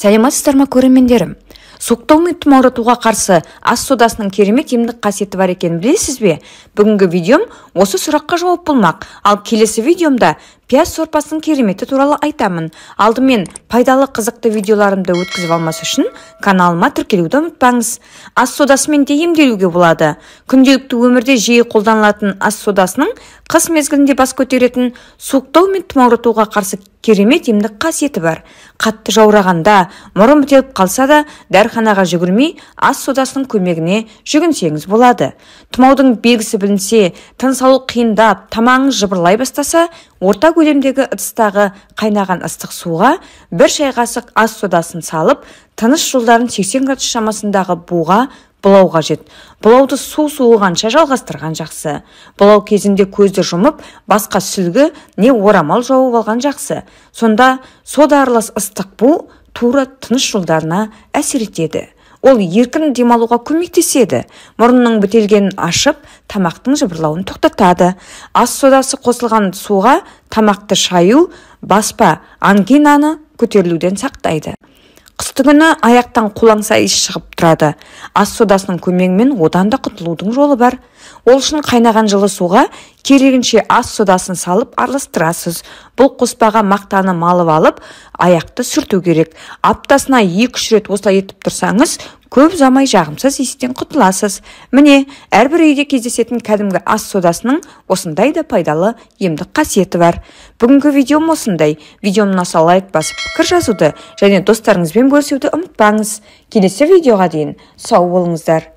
Сәлеметсіздер ме көрермендерім? Суықтау мен тұмауратуға қарсы ас содасының керемет емдік қасиеті бар екенін білесіз бе? Бүгінгі видеом осы сұраққа жауап болмақ. Ал келесі видеомда пияз сорпасының кереметі туралы айтамын. Алдымен пайдалы қызықты видеоларымды өткізіп алмас үшін каналыма тіркелуді ұмытпаңыз. Ас содасымен де емделуге болады. Күнделікті өмірде жиі қолданылатын ас содасының қыс мезгілінде бас көтеретін суықтау мен тұмауратуға қарсы керемет емдік қасиеті бар. Қатты жаурағанда, мұрын бітеліп қалса да, дәріханаға жүгірмей ас содасының көмегіне жүгінсеңіз болады. Тұмаудың белгісі білінсе, тыныс алу қиындап, тамағыңыз жыбырлай бастаса, орта көлемдегі ыдыстағы қайнаған ыстық суға 1 шай қасық ас содасын салып, тыныс жолдарын 80 градус шамасындағы буға бұлау қажет. Бұлауды су суығанша жалғастырған жақсы. Бұлау кезінде көзді жұмып, басқа сүлгі не орамал жауып алған жақсы. Сонда сода аралас ыстық бу тура тыныс жолдарына әсер етеді. Ол еркін демалуға көмектеседі. Мұрынның бітелгенін ашып, тамақтың жыбырлауын тоқтатады. Ас содасы қосылған суға тамақты шаю, баспа, ангинаны көтерілуден сақтайды. Қыстыгүні аяқтан қолаңса иіс шығып тұрады. Ас содасының көмегімен одан да құтылудың жолы бар. Ол үшін қайнаған жылы суға керегінше ас содасын салып араластырасыз. Бұл қоспаға мақтаны малып алып, аяқты сүрту керек. Аптасына 2-3 рет осылай етіп тұрсаңыз, көп ұзамай жағымсыз иістен құтыласыз. Міне, әрбір үйде кездесетін кәдімгі ас содасының осындай да пайдалы емдік қасиеті бар. Бүгінгі видеом осындай. Видеом ұнаса лайк басып, пікір жазуды және достарыңызбен бөлісуді ұмытпаңыз. Келесі видеоға дейін сау болыңыздар.